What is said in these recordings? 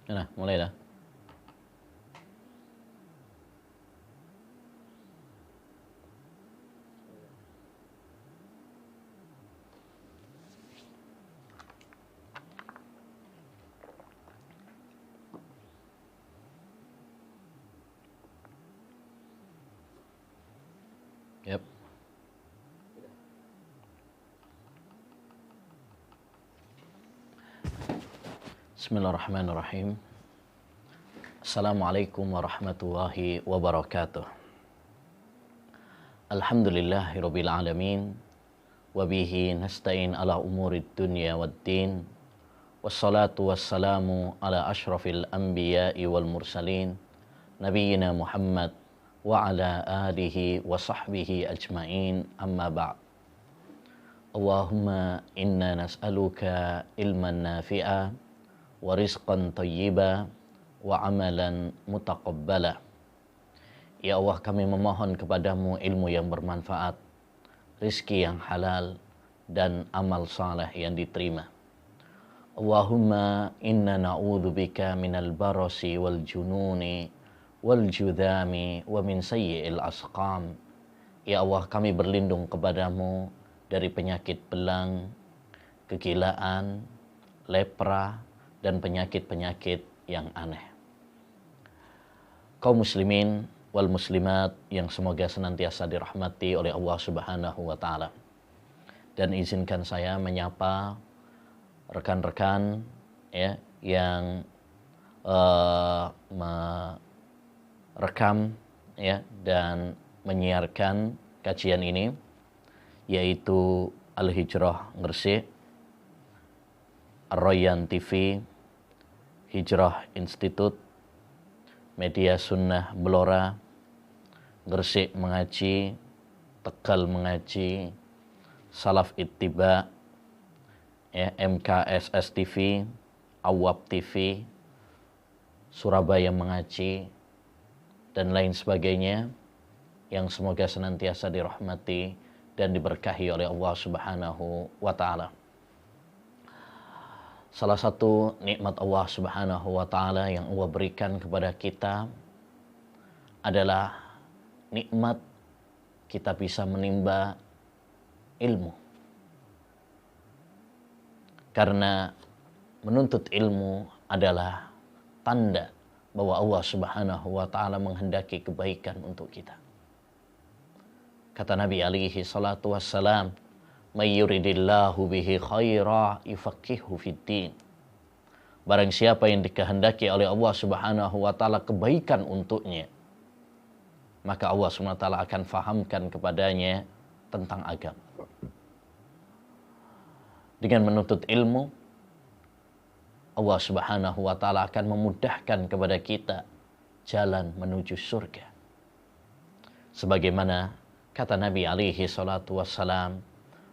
Nah, mulai dah. Yep. Bismillahirrahmanirrahim. Assalamualaikum warahmatullahi wabarakatuh. Alhamdulillahirabbil alamin. Wabihi nasta'in ala umurid dunya waddin. Wassalatu wassalamu ala ashrafil anbiya'i wal mursalin. Nabiyyina Muhammad wa ala alihi wa sahbihi ajma'in, amma ba'd. Allahumma inna nas'aluka ilman nafi'a wa rizqan thayyiba wa amalan mutaqabbala. Ya Allah, kami memohon kepadamu ilmu yang bermanfaat, rizki yang halal, dan amal saleh yang diterima. Allahumma inna na'udzubika minal barasi wal jununi wal judhami wa min sayyi'il asqam. Ya Allah, kami berlindung kepadamu dari penyakit belang, kegilaan, lepra, dan penyakit-penyakit yang aneh. Kaum muslimin wal muslimat yang semoga senantiasa dirahmati oleh Allah Subhanahu wa taala. Dan izinkan saya menyapa rekan-rekan ya yang merekam ya dan menyiarkan kajian ini, yaitu Al-Hijrah Gresik, Ar-Rayyan TV, Hijrah Institute, Media Sunnah Blora, Gresik Mengaji, Tegal Mengaji, Salaf Ittiba, ya, MKSS TV, Awab TV, Surabaya Mengaji, dan lain sebagainya, yang semoga senantiasa dirahmati dan diberkahi oleh Allah Subhanahu wa taala. Salah satu nikmat Allah Subhanahu wa taala yang Allah berikan kepada kita adalah nikmat kita bisa menimba ilmu. Karena menuntut ilmu adalah tanda bahwa Allah Subhanahu wa taala menghendaki kebaikan untuk kita. Kata Nabi alaihi salatu wassalam, "May yuridillahu bihi khaira yufaqihuhu fiddin." Barang siapa yang dikehendaki oleh Allah Subhanahu wa taala kebaikan untuknya, maka Allah Subhanahu wa taala akan fahamkan kepadanya tentang agama. Dengan menuntut ilmu, Allah Subhanahu wa taala akan memudahkan kepada kita jalan menuju surga. Sebagaimana kata Nabi alaihi salatu wassalam,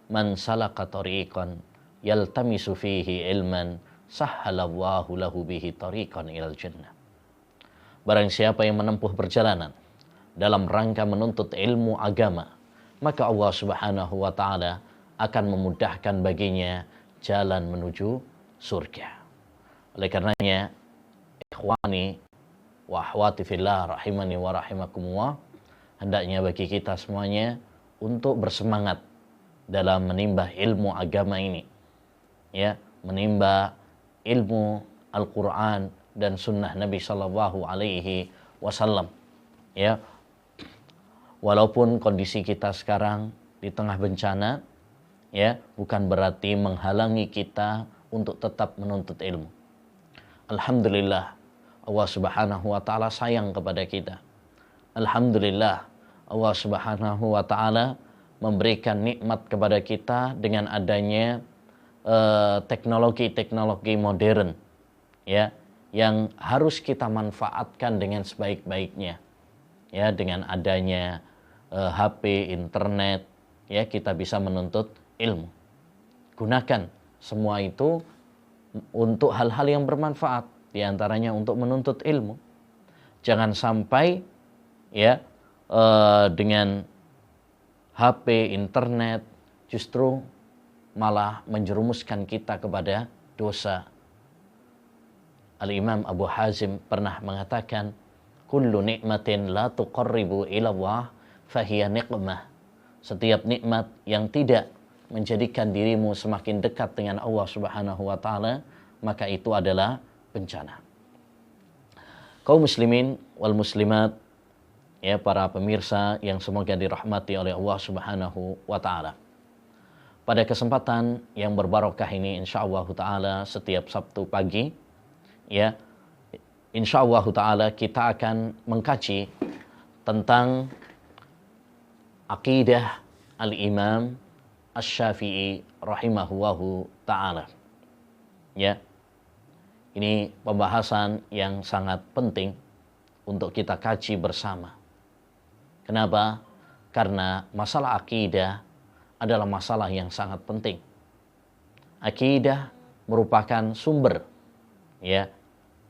"Man salaka tariqan yaltamisu fihi ilman, sahhalallahu lahu bihi tariqan ilal jannah." Barang siapa yang menempuh perjalanan dalam rangka menuntut ilmu agama, maka Allah Subhanahu wa taala akan memudahkan baginya jalan menuju surga. Oleh karenanya, ikhwani wa akhwati fillah rahimani wa rahimakumullah, hendaknya bagi kita semuanya untuk bersemangat dalam menimba ilmu agama ini, ya, menimba ilmu Al-Quran dan Sunnah Nabi Sallallahu Alaihi Wasallam, ya. Walaupun kondisi kita sekarang di tengah bencana, ya, bukan berarti menghalangi kita untuk tetap menuntut ilmu. Alhamdulillah, Allah Subhanahu wa taala sayang kepada kita. Alhamdulillah, Allah Subhanahu wa taala memberikan nikmat kepada kita dengan adanya teknologi-teknologi modern, ya, yang harus kita manfaatkan dengan sebaik-baiknya. Ya, dengan adanya HP, internet, ya, kita bisa menuntut ilmu. Gunakan semua itu untuk hal-hal yang bermanfaat, diantaranya untuk menuntut ilmu. Jangan sampai, ya, dengan HP, internet justru malah menjerumuskan kita kepada dosa. Al-Imam Abu Hazim pernah mengatakan, kullu nikmatin la tuqarribu ila Allah fahiya niqmah. Setiap nikmat yang tidak menjadikan dirimu semakin dekat dengan Allah Subhanahu wa taala, maka itu adalah bencana. Kaum muslimin wal muslimat, ya para pemirsa yang semoga dirahmati oleh Allah Subhanahu wa taala. Pada kesempatan yang berbarokah ini insyaallah taala setiap Sabtu pagi, ya insyaallah taala kita akan mengkaji tentang aqidah Al-Imam Asy-Syafi'i rahimahullahu taala. Ya. Ini pembahasan yang sangat penting untuk kita kaji bersama. Kenapa? Karena masalah akidah adalah masalah yang sangat penting. Akidah merupakan sumber ya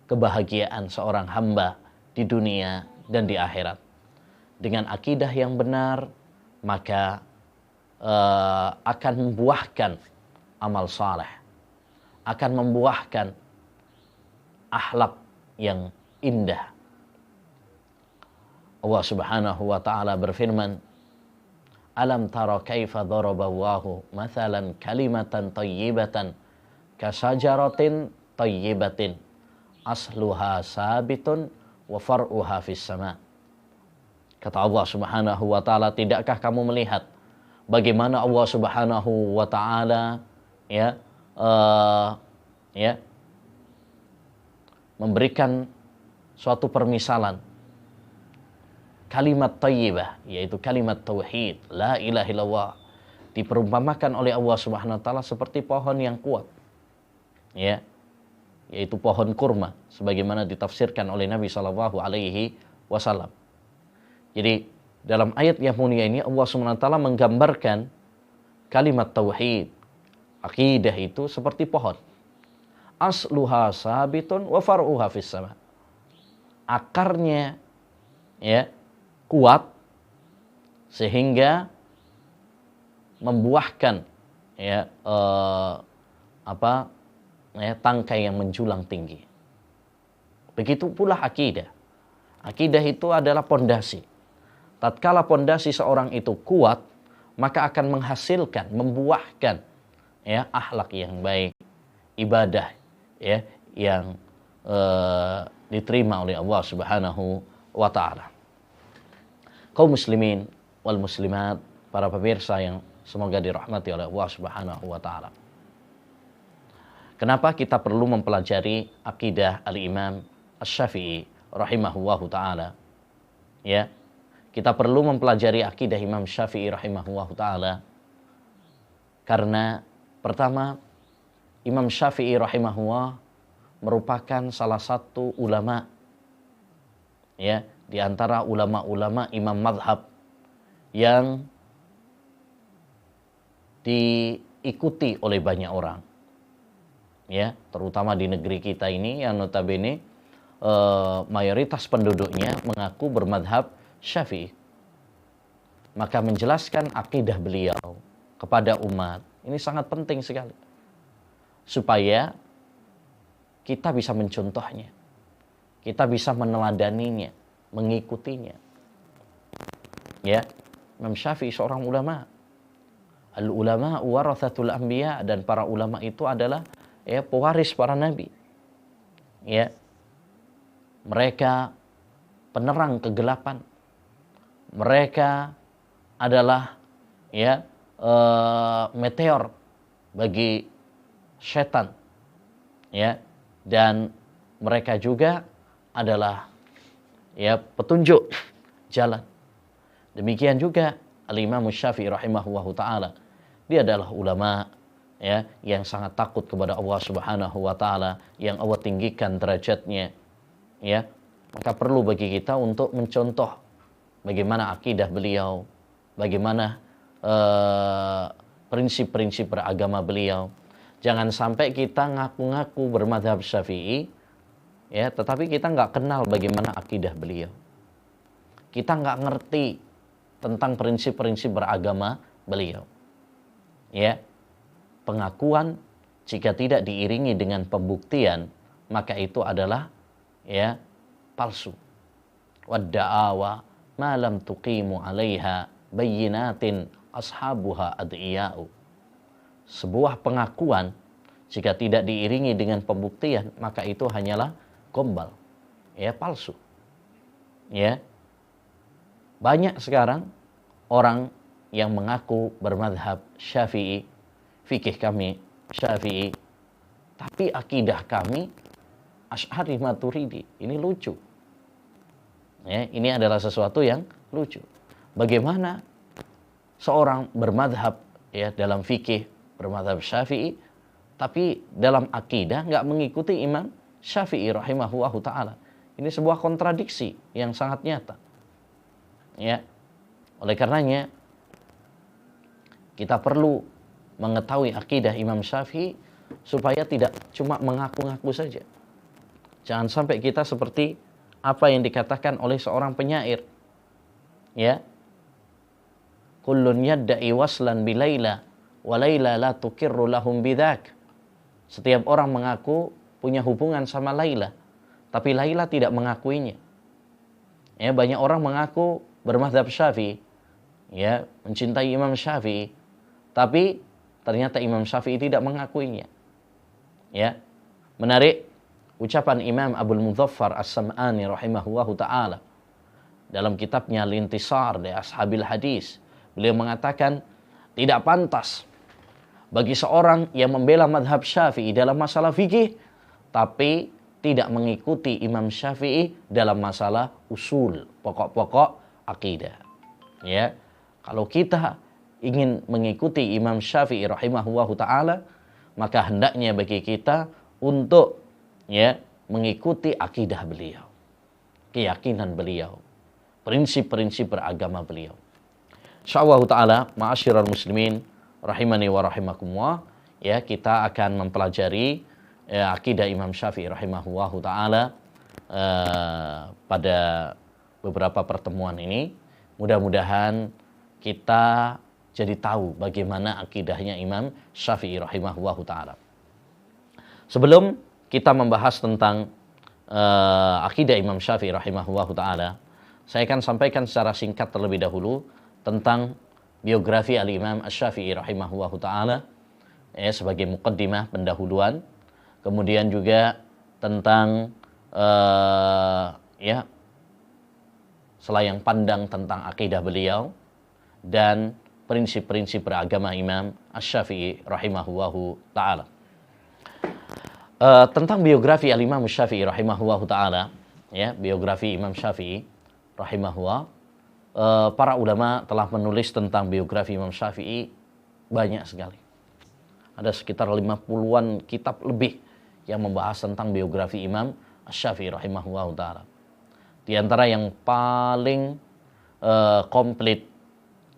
kebahagiaan seorang hamba di dunia dan di akhirat. Dengan akidah yang benar, maka akan membuahkan amal saleh, akan membuahkan akhlak yang indah. Allah Subhanahu wa taala berfirman, "Alam tara kaifa daraballahu mathalan kalimatan thayyibatan kasajaratin thayyibatin asluha sabitun wa far'uha fis sama." Kata Allah Subhanahu wa taala, tidakkah kamu melihat bagaimana Allah Subhanahu wa taala memberikan suatu permisalan kalimat thayyibah, yaitu kalimat tauhid, la ilaha illallah, diperumpamakan oleh Allah Subhanahu wa taala seperti pohon yang kuat. Ya, yaitu pohon kurma sebagaimana ditafsirkan oleh Nabi sallallahu alaihi wasallam. Jadi dalam ayat yang mulia ini Allah Subhanahu wa taala menggambarkan kalimat tauhid, akidah itu seperti pohon. Asluha sabitun wa far'uha fis sama. Akarnya ya kuat sehingga membuahkan tangkai yang menjulang tinggi. Begitu pula akidah. Akidah itu adalah pondasi. Tatkala pondasi seorang itu kuat, maka akan menghasilkan, membuahkan akhlak yang baik, ibadah yang diterima oleh Allah Subhanahu wa taala. Kaum muslimin wal muslimat, para pemirsa yang semoga dirahmati oleh Allah Subhanahu wa taala. Kenapa kita perlu mempelajari akidah Al-Imam Asy-Syafi'i rahimahullahu taala? Ya. Kita perlu mempelajari akidah Imam Syafi'i rahimahullahu taala karena pertama, Imam Syafi'i rahimahullah merupakan salah satu ulama ya di antara ulama-ulama imam madhab yang diikuti oleh banyak orang, ya terutama di negeri kita ini yang notabene mayoritas penduduknya mengaku bermadhab Syafi'i. Maka menjelaskan akidah beliau kepada umat ini sangat penting sekali supaya kita bisa mencontohnya, kita bisa meneladaninya, mengikutinya. Ya, Imam Syafi'i seorang ulama. Al-ulama warathatul anbiya, dan para ulama itu adalah pewaris para nabi. Ya. Mereka penerang kegelapan. Mereka adalah meteor bagi setan. Ya. Dan mereka juga adalah petunjuk jalan. Demikian juga Al-Imam Syafi'i rahimahullahu taala. Dia adalah ulama yang sangat takut kepada Allah Subhanahu wa taala, yang Allah tinggikan derajatnya. Ya. Maka perlu bagi kita untuk mencontoh bagaimana akidah beliau, bagaimana prinsip-prinsip beragama beliau. Jangan sampai kita ngaku-ngaku bermadhab Syafi'i, tetapi kita nggak kenal bagaimana akidah beliau. Kita nggak ngerti tentang prinsip-prinsip beragama beliau. Ya, pengakuan jika tidak diiringi dengan pembuktian, maka itu adalah ya palsu. Wadda'awa ma lam tuqimu 'alaiha bayyinatin ashabuha ad'iya'u. Sebuah pengakuan jika tidak diiringi dengan pembuktian, maka itu hanyalah gombal, ya palsu. Ya. Banyak sekarang orang yang mengaku bermadhab Syafi'i, fikih kami Syafi'i, tapi akidah kami Asy'ari Maturidi. Ini lucu. Ya, ini adalah sesuatu yang lucu. Bagaimana seorang bermadhab ya dalam fikih bermadhab Syafi'i, tapi dalam akidah nggak mengikuti Imam Syafi'i rahimahullahu taala. Ini sebuah kontradiksi yang sangat nyata. Ya. Oleh karenanya kita perlu mengetahui akidah Imam Syafi'i supaya tidak cuma mengaku-ngaku saja. Jangan sampai kita seperti apa yang dikatakan oleh seorang penyair. Ya. Kullun yadda'i waslan bi Laila wa Laila la tuqirru lahum bidzak. Setiap orang mengaku punya hubungan sama Laila, tapi Laila tidak mengakuinya. Ya, banyak orang mengaku bermadzhab Syafi'i, ya, mencintai Imam Syafi'i, tapi ternyata Imam Syafi'i tidak mengakuinya. Ya. Menarik ucapan Imam Abdul Mudzaffar As-Sam'ani rahimahullahu taala dalam kitabnya Al-Intisar li Ashabil Hadis. Beliau mengatakan tidak pantas bagi seorang yang membela mazhab Syafi'i dalam masalah fikih tapi tidak mengikuti Imam Syafi'i dalam masalah usul, pokok-pokok akidah. Ya. Kalau kita ingin mengikuti Imam Syafi'i rahimahullahu taala, maka hendaknya bagi kita untuk ya mengikuti akidah beliau, keyakinan beliau, prinsip-prinsip beragama beliau. Insyaallah taala, ma'asyiral muslimin rahimani wa rahimakumullah, ya kita akan mempelajari akidah Imam Syafi'i rahimahullahu taala pada beberapa pertemuan ini. Mudah-mudahan kita jadi tahu bagaimana akidahnya Imam Syafi'i rahimahullahu taala. Sebelum kita membahas tentang akidah Imam Syafi'i rahimahullahu taala, saya akan sampaikan secara singkat terlebih dahulu tentang biografi Al-Imam Asy-Syafi'i rahimahullahu taala sebagai muqaddimah pendahuluan, kemudian juga tentang selayang pandang tentang akidah beliau dan prinsip-prinsip beragama Imam Asy-Syafi'i rahimahullahu taala. Tentang biografi Al-Imam Asy-Syafi'i rahimahullahu taala, ya, biografi Imam Syafi'i rahimahullah, para ulama telah menulis tentang biografi Imam Syafi'i banyak sekali. Ada sekitar 50-an kitab lebih yang membahas tentang biografi Imam Asy-Syafi'i rahimahullahu taala. Di antara yang paling komplit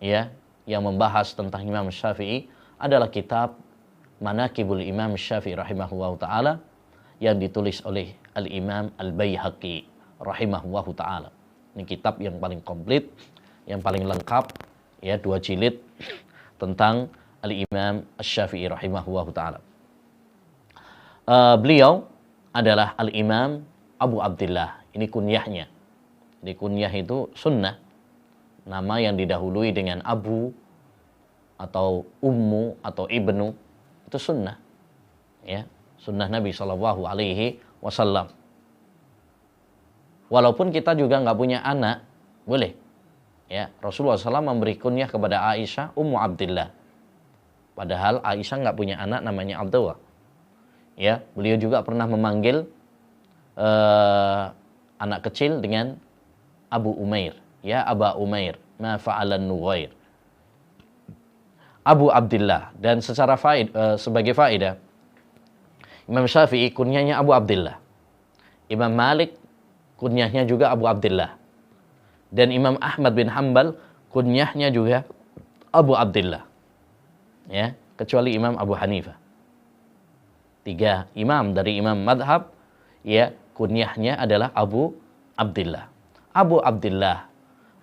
ya yang membahas tentang Imam Syafi'i adalah kitab Manaqibul Imam Syafi'i rahimahullahu taala yang ditulis oleh Al-Imam Al-Baihaqi rahimahullahu taala. Ini kitab yang paling komplit, yang paling lengkap, ya, 2 jilid tentang Al-Imam Asy-Syafi'i rahimahullahu taala. Beliau adalah Al-Imam Abu Abdillah. Ini kunyahnya. Di kunyah itu sunnah. Nama yang didahului dengan Abu atau Ummu atau Ibnu itu sunnah. Ya, sunnah Nabi Shallallahu Alaihi Wasallam. Walaupun kita juga nggak punya anak, boleh. Ya, Rasulullah SAW memberi kunyah kepada Aisyah Ummu Abdillah. Padahal Aisyah nggak punya anak namanya Abdullah. Ya, beliau juga pernah memanggil anak kecil dengan Abu Umair, ya Aba Umair, ma fa'alan Nughair. Abu Abdillah. Dan secara sebagai faedah, Imam Syafi'i kunyahnya Abu Abdillah. Imam Malik kunyahnya juga Abu Abdillah. Dan Imam Ahmad bin Hanbal kunyahnya juga Abu Abdillah. Ya, kecuali Imam Abu Hanifah. 3 imam dari imam madhab, ya, kunyahnya adalah Abu Abdillah. Abu Abdillah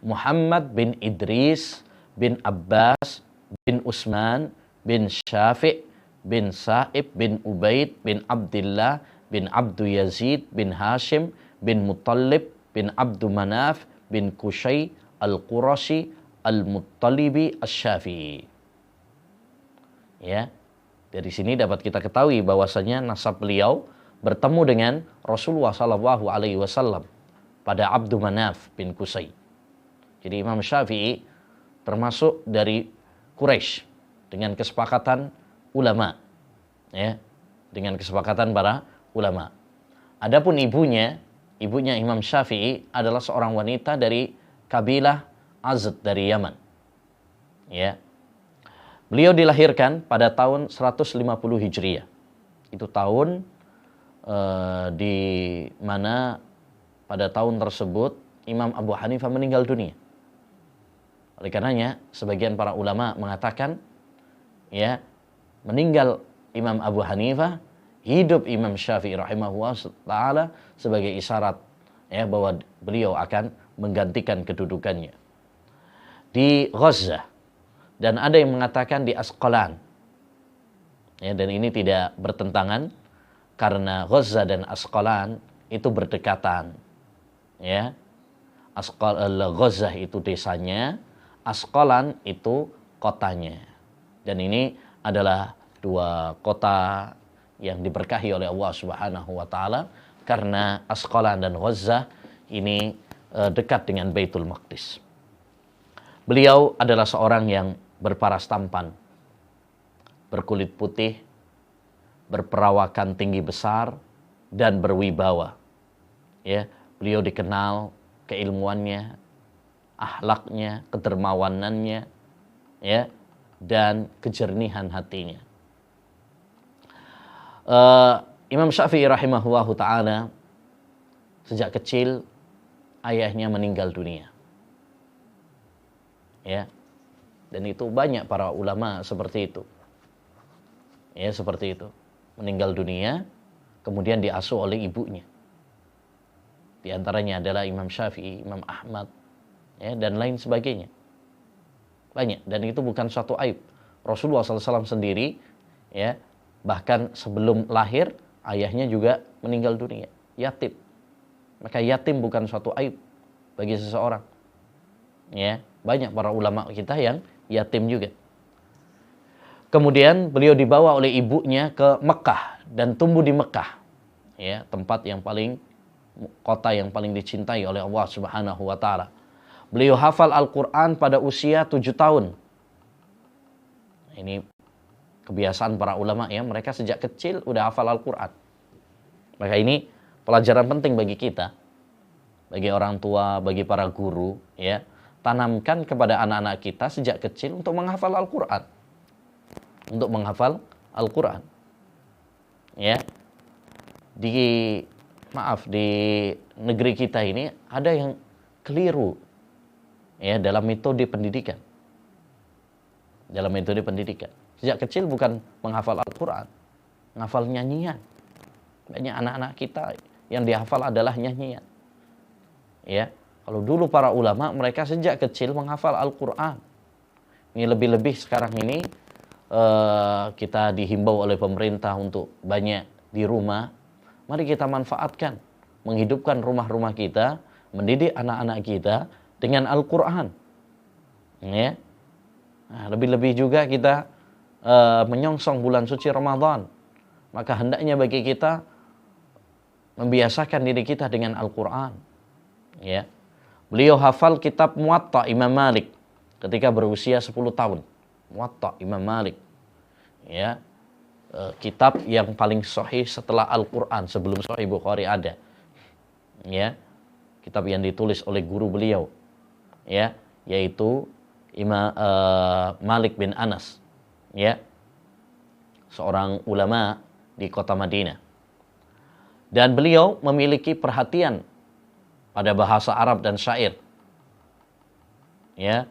Muhammad bin Idris bin Abbas bin Utsman bin Syafi' bin Sa'ib bin Ubaid bin Abdillah bin Abdu Yazid bin Hashim bin Muttalib bin Abdu Manaf bin Qusay al-Qurashi al-Muttalibi asy-Syafi'i. Ya. Dari sini dapat kita ketahui bahwasanya nasab beliau bertemu dengan Rasulullah sallallahu alaihi wasallam pada Abdu Manaf bin Qusay. Jadi Imam Syafi'i termasuk dari Quraisy dengan kesepakatan ulama, ya, dengan kesepakatan para ulama. Adapun ibunya Imam Syafi'i adalah seorang wanita dari kabilah Azd dari Yaman. Ya. Beliau dilahirkan pada tahun 150 Hijriah. Itu tahun di mana pada tahun tersebut Imam Abu Hanifah meninggal dunia. Oleh karenanya sebagian para ulama mengatakan, ya, meninggal Imam Abu Hanifah, hidup Imam Syafi'i rahimahullah taala sebagai isyarat, ya, bahwa beliau akan menggantikan kedudukannya di Ghazah, dan ada yang mengatakan di Asqalan. Ya, dan ini tidak bertentangan karena Ghazah dan Asqalan itu berdekatan. Ya. Ghazah itu desanya, Asqalan itu kotanya. Dan ini adalah dua kota yang diberkahi oleh Allah Subhanahu wa taala karena Asqalan dan Ghazah ini dekat dengan Baitul Maqdis. Beliau adalah seorang yang berparas tampan, berkulit putih, berperawakan tinggi besar, dan berwibawa. Ya, beliau dikenal keilmuannya, akhlaknya, kedermawanannya, ya, dan kejernihan hatinya. Imam Syafi'i rahimahullahu taala sejak kecil ayahnya meninggal dunia. Ya. Dan itu banyak para ulama seperti itu. Ya, seperti itu. Meninggal dunia, kemudian diasuh oleh ibunya. Di antaranya adalah Imam Syafi'i, Imam Ahmad, ya, dan lain sebagainya. Banyak, dan itu bukan suatu aib. Rasulullah SAW sendiri, ya, bahkan sebelum lahir, ayahnya juga meninggal dunia, yatim. Maka yatim bukan suatu aib bagi seseorang. Ya, banyak para ulama kita yang yatim juga. Kemudian beliau dibawa oleh ibunya ke Mekah dan tumbuh di Mekah, ya, tempat yang paling, kota yang paling dicintai oleh Allah Subhanahu wa taala. Beliau hafal Al-Qur'an pada usia 7 tahun. Ini kebiasaan para ulama, ya, mereka sejak kecil udah hafal Al-Qur'an. Maka ini pelajaran penting bagi kita, bagi orang tua, bagi para guru, ya. Tanamkan kepada anak-anak kita sejak kecil untuk menghafal Al-Qur'an. Untuk menghafal Al-Qur'an. Ya. Di negeri kita ini ada yang keliru, ya, dalam metode pendidikan. Dalam metode pendidikan. Sejak kecil bukan menghafal Al-Qur'an, menghafal nyanyian. Banyak anak-anak kita yang dihafal adalah nyanyian. Ya. Kalau dulu para ulama mereka sejak kecil menghafal Al-Qur'an. Ini lebih-lebih sekarang ini kita dihimbau oleh pemerintah untuk banyak di rumah. Mari kita manfaatkan, menghidupkan rumah-rumah kita, mendidik anak-anak kita dengan Al-Qur'an. Ya. Nah, lebih-lebih juga kita menyongsong bulan suci Ramadan. Maka hendaknya bagi kita membiasakan diri kita dengan Al-Qur'an. Ya. Beliau hafal kitab Muwatta Imam Malik ketika berusia 10 tahun. Muwatta Imam Malik. Ya. Kitab yang paling sahih setelah Al-Qur'an, sebelum Sahih Bukhari ada. Ya. Kitab yang ditulis oleh guru beliau. Ya, yaitu Imam Malik bin Anas. Ya. Seorang ulama di kota Madinah. Dan beliau memiliki perhatian pada bahasa Arab dan syair. Ya,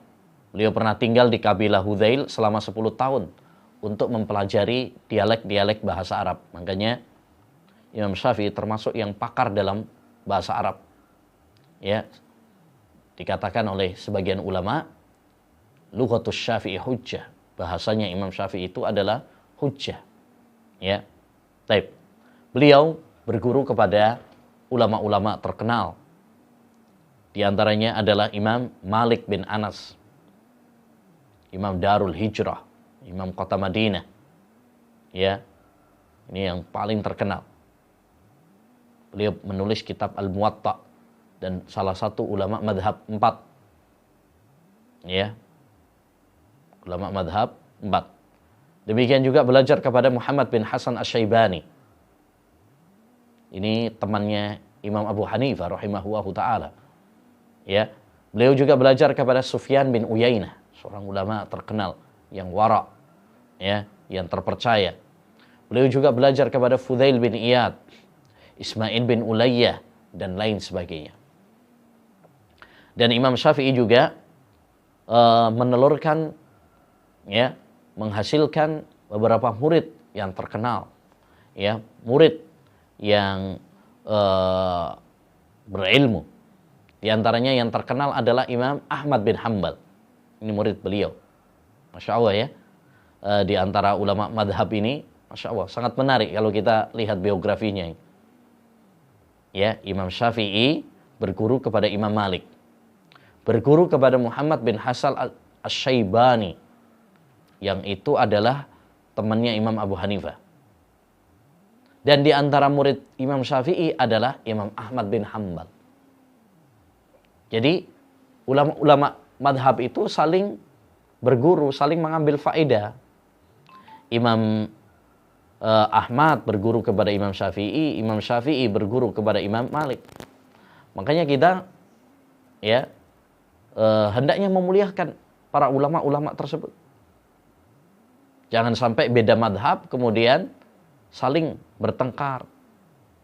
beliau pernah tinggal di kabilah Hudzail selama 10 tahun untuk mempelajari dialek-dialek bahasa Arab. Makanya Imam Syafi'i termasuk yang pakar dalam bahasa Arab. Ya, dikatakan oleh sebagian ulama, lughatus Syafi'i hujjah. Bahasanya Imam Syafi'i itu adalah hujjah. Ya. Baik. Beliau berguru kepada ulama-ulama terkenal. Di antaranya adalah Imam Malik bin Anas, Imam Darul Hijrah, Imam Kota Madinah. Ya, ini yang paling terkenal. Beliau menulis kitab Al-Muwatta dan salah satu ulama madhab 4. Ya, ulama madhab 4. Demikian juga belajar kepada Muhammad bin Hasan Asy-Syaibani. Ini temannya Imam Abu Hanifah rahimahullahu ta'ala. Ya, beliau juga belajar kepada Sufyan bin Uyainah, seorang ulama terkenal yang wara, ya, yang terpercaya. Beliau juga belajar kepada Fudail bin Iyad, Ismail bin Ulayyah dan lain sebagainya. Dan Imam Syafi'i juga menelurkan, ya, menghasilkan beberapa murid yang terkenal, ya, murid yang berilmu. Di antaranya yang terkenal adalah Imam Ahmad bin Hanbal. Ini murid beliau. Masya Allah ya. Di antara ulama madhab ini, Masya Allah, sangat menarik kalau kita lihat biografinya. Ya, Imam Syafi'i berguru kepada Imam Malik. Berguru kepada Muhammad bin Hasan Asy-Syaibani. Yang itu adalah temannya Imam Abu Hanifah. Dan di antara murid Imam Syafi'i adalah Imam Ahmad bin Hanbal. Jadi ulama-ulama madhab itu saling berguru, saling mengambil faedah. Imam Ahmad berguru kepada Imam Syafi'i, Imam Syafi'i berguru kepada Imam Malik. Makanya kita, ya, hendaknya memuliakan para ulama-ulama tersebut. Jangan sampai beda madhab kemudian saling bertengkar,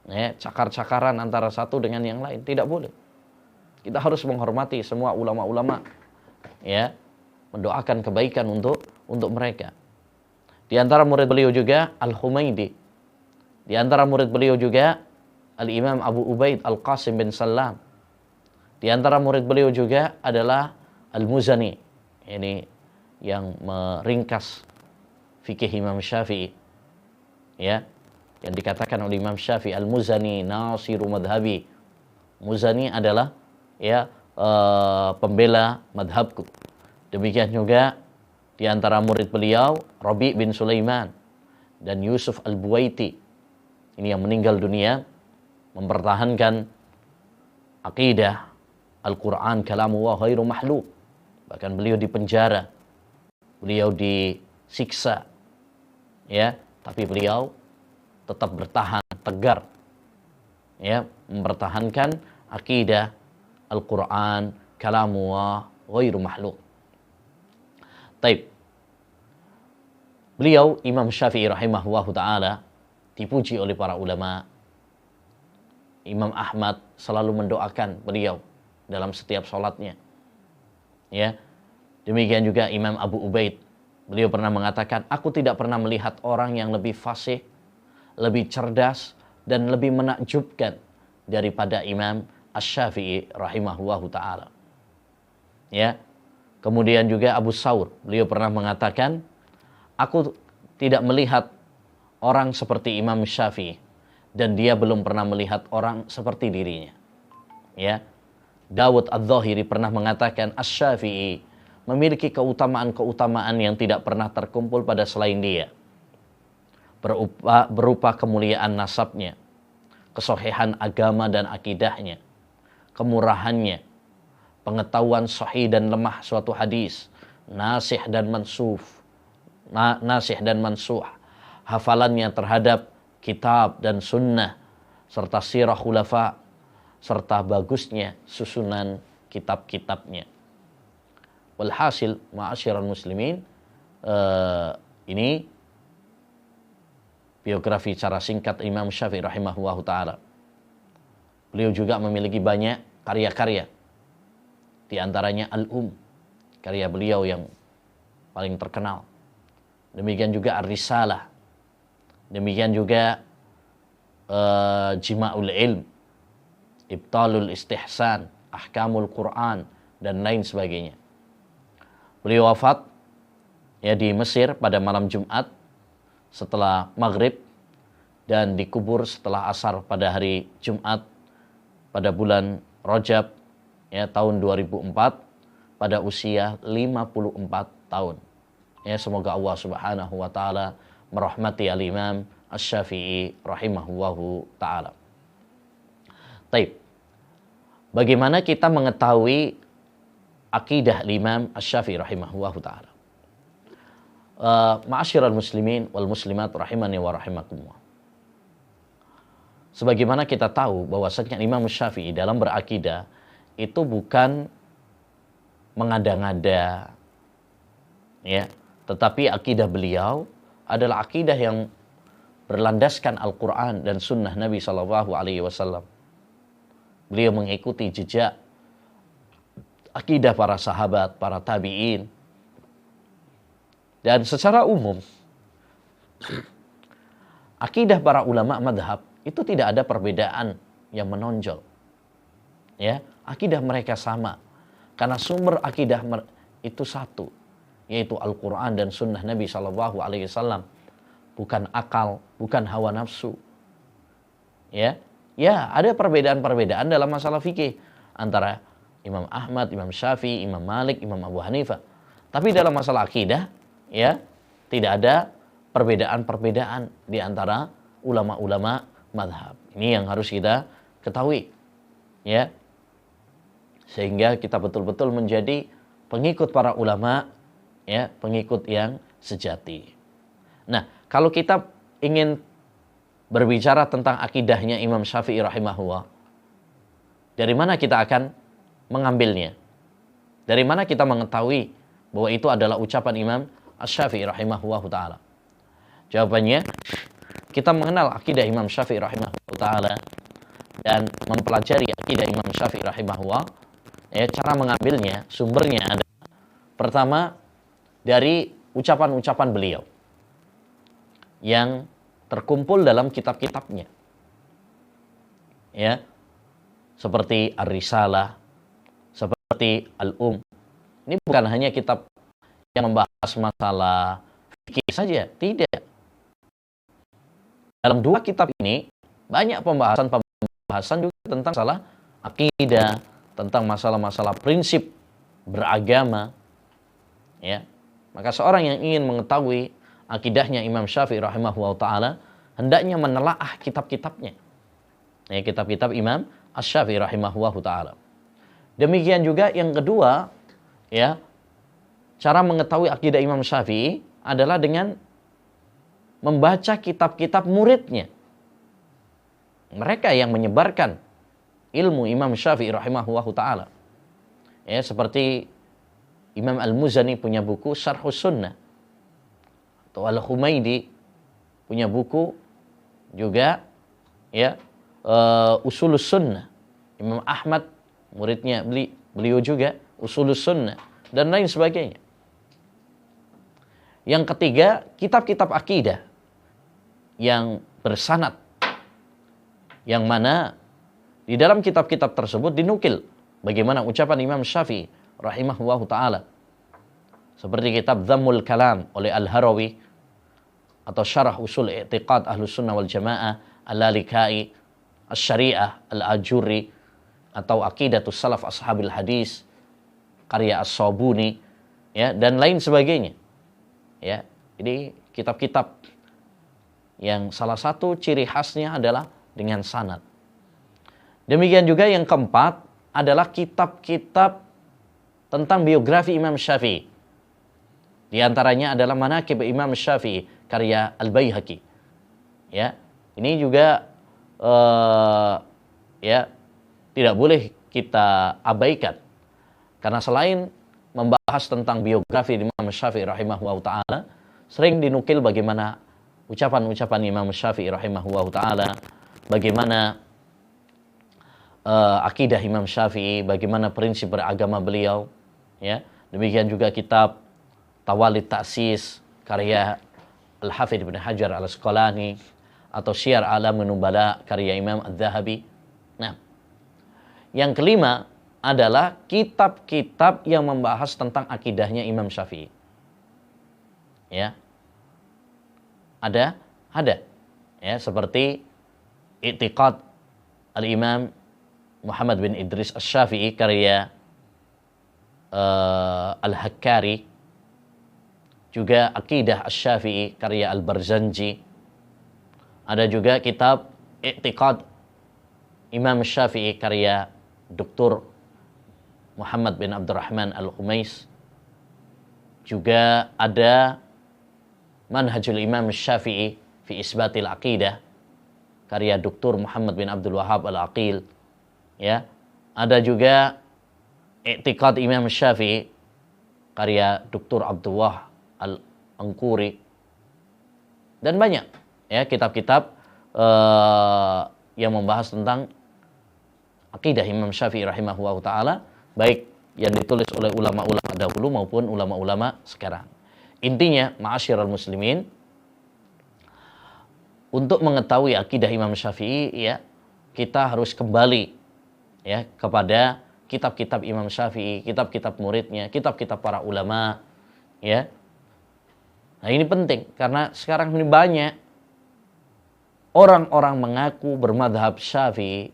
ya, cakar-cakaran antara satu dengan yang lain. Tidak boleh. Kita harus menghormati semua ulama-ulama, ya, mendoakan kebaikan untuk mereka. Di antara murid beliau juga Al-Humaidi. Di antara murid beliau juga Al-Imam Abu Ubaid Al-Qasim bin Salam. Di antara murid beliau juga adalah Al-Muzani. Ini yang meringkas fikih Imam Syafi'i. Ya, yang dikatakan oleh Imam Syafi'i, Al-Muzani nasiru madhabi. Muzani adalah, ya, pembela madhabku. Demikian juga di antara murid beliau Rabi' bin Sulaiman dan Yusuf Al-Buwaiti. Ini yang meninggal dunia mempertahankan akidah Al-Quran kalamullah ghairu mahluk. Bahkan beliau dipenjara, beliau disiksa, ya, tapi beliau tetap bertahan tegar, ya, mempertahankan akidah Al-Quran kalamullah ghairu mahluk. Taib. Beliau Imam Syafi'i rahimahullahu ta'ala dipuji oleh para ulama. Imam Ahmad selalu mendoakan beliau dalam setiap sholatnya. Ya. Demikian juga Imam Abu Ubaid. Beliau pernah mengatakan, aku tidak pernah melihat orang yang lebih fasih, lebih cerdas, dan lebih menakjubkan daripada Imam Asy-Syafi'i rahimahullahu ta'ala. Ya. Kemudian juga Abu Saur, beliau pernah mengatakan, aku tidak melihat orang seperti Imam Syafi'i dan dia belum pernah melihat orang seperti dirinya. Ya. Dawud Adz-Dzahiri pernah mengatakan, Asy-Syafi'i memiliki keutamaan-keutamaan yang tidak pernah terkumpul pada selain dia. Berupa kemuliaan nasabnya, kesohihan agama dan akidahnya, kemurahannya, pengetahuan sahih dan lemah suatu hadis, nasih dan mansuh, hafalannya terhadap kitab dan sunnah, serta sirah khulafa, serta bagusnya susunan kitab-kitabnya. Walhasil, ma'asyiral muslimin, ini biografi secara singkat Imam Syafi'i rahimahullahu ta'ala. Beliau juga memiliki banyak karya-karya. Di antaranya karya beliau yang paling terkenal. Demikian juga Ar-Risalah. Demikian juga Jima'ul Ilm, Ibtalul Istihsan, Ahkamul Quran, dan lain sebagainya. Beliau wafat, ya, di Mesir pada malam Jumat setelah maghrib dan dikubur setelah asar pada hari Jumat pada bulan Rajab ya tahun 2004 pada usia 54 tahun. Ya, semoga Allah Subhanahu wa taala merahmati al-Imam Asy-Syafi'i rahimahullahu taala. Taib. Bagaimana kita mengetahui akidah Imam Asy-Syafi'i rahimahullahu taala? Ma'asyiral muslimin wal muslimat rahimani wa rahimakumullah. Sebagaimana kita tahu bahwasanya Imam Syafi'i dalam berakidah itu bukan mengada-ngada, ya, tetapi akidah beliau adalah akidah yang berlandaskan Al-Quran dan Sunnah Nabi Sallallahu Alaihi Wasallam. Beliau mengikuti jejak akidah para sahabat, para tabi'in, dan secara umum akidah para ulama madhab itu tidak ada perbedaan yang menonjol. Ya, akidah mereka sama. Karena sumber akidah itu satu, yaitu Al-Quran dan Sunnah Nabi Sallallahu Alaihi Wasallam, bukan akal, bukan hawa nafsu. Ya, ada perbedaan-perbedaan dalam masalah fikih antara Imam Ahmad, Imam Syafi'i, Imam Malik, Imam Abu Hanifah. Tapi dalam masalah akidah, ya, tidak ada perbedaan-perbedaan di antara ulama-ulama madhab. Ini yang harus kita ketahui, ya, sehingga kita betul-betul menjadi pengikut para ulama, ya, pengikut yang sejati. Nah, kalau kita ingin berbicara tentang akidahnya Imam Syafi'i rahimahullah, dari mana kita akan mengambilnya? Dari mana kita mengetahui bahwa itu adalah ucapan Imam Asy-Syafi'i rahimahullah ta'ala? Jawabannya, kita mengenal akidah Imam Syafi'i rahimahullah ta'ala dan mempelajari akidah Imam Syafi'i rahimahullah, ya, cara mengambilnya, sumbernya adalah pertama dari ucapan-ucapan beliau yang terkumpul dalam kitab-kitabnya, ya, seperti Ar-Risalah, seperti Al-Um. Ini bukan hanya kitab yang membahas masalah fikih saja, tidak. Dalam dua kitab ini banyak pembahasan juga tentang masalah akidah, tentang masalah-masalah prinsip beragama, ya. Maka seorang yang ingin mengetahui akidahnya Imam Syafi'i rahimahullah ta'ala hendaknya menelaah kitab-kitabnya, ya, kitab-kitab Imam Asy-Syafi'i rahimahullah ta'ala. Demikian juga yang kedua, ya, cara mengetahui akidah Imam Syafi'i adalah dengan membaca kitab-kitab muridnya, mereka yang menyebarkan ilmu Imam Syafi'i rahimahullah ta'ala, ya, seperti Imam Al-Muzani punya buku Syarhus Sunnah, atau Al-Humaidi punya buku juga, ya, Usulus Sunnah. Imam Ahmad muridnya beliau juga Usulus Sunnah dan lain sebagainya. Yang ketiga, kitab-kitab akidah yang bersanad, yang mana di dalam kitab-kitab tersebut dinukil bagaimana ucapan Imam Syafi'i rahimahullahu ta'ala, seperti kitab Dhammul Kalam oleh Al-Harawi, atau Syarah Usul I'tiqad Ahlus Sunnah wal Jamaah Al-Lalikai, Asy-Syari'ah Al-Ajurri, atau Aqidatus Salaf Ashabil Hadis karya As-Sabuni, ya, dan lain sebagainya, ya. Jadi kitab-kitab yang salah satu ciri khasnya adalah dengan sanad. Demikian juga yang keempat adalah kitab-kitab tentang biografi Imam Syafi'i. Di antaranya adalah Manaqib Imam Syafi'i karya Al-Baihaqi. Ya, ini juga ya, tidak boleh kita abaikan, karena selain membahas tentang biografi Imam Syafi'i rahimahullah ta'ala, sering dinukil bagaimana ucapan-ucapan Imam Syafi'i rahimahullah ta'ala, bagaimana akidah Imam Syafi'i, bagaimana prinsip beragama beliau, ya. Demikian juga kitab Tawalid Ta'sis karya Al-Hafidz Ibnu Hajar Al-Asqalani, atau Syiar A'lamun Nubala karya Imam Adz-Dzahabi. Nah, yang kelima adalah kitab-kitab yang membahas tentang akidahnya Imam Syafi'i. Ya. Ada. Ya, seperti I'tiqad Al-Imam Muhammad bin Idris Asy-Syafi'i karya Al-Hakkari, juga Aqidah Asy-Syafi'i karya Al-Barzanji. Ada juga kitab I'tiqad Imam Syafi'i karya Dr. Muhammad bin Abdurrahman Al-Khumais. Juga ada Manhajul Imam Syafi'i fi Isbatil Aqidah karya Dr. Muhammad bin Abdul Wahhab Al-Aqil. Ya, ada juga I'tiqad Imam Syafi'i karya Dr. Abdullah Al-Angkuri, dan banyak ya kitab-kitab yang membahas tentang akidah Imam Syafi'i rahimahullah ta'ala, baik yang ditulis oleh ulama-ulama dahulu maupun ulama-ulama sekarang. Intinya, ma'asyiral muslimin, untuk mengetahui akidah Imam Syafi'i, ya, kita harus kembali ya kepada kitab-kitab Imam Syafi'i, kitab-kitab muridnya, kitab-kitab para ulama, ya. Nah, ini penting karena sekarang ini banyak orang-orang mengaku bermadhab Syafi'i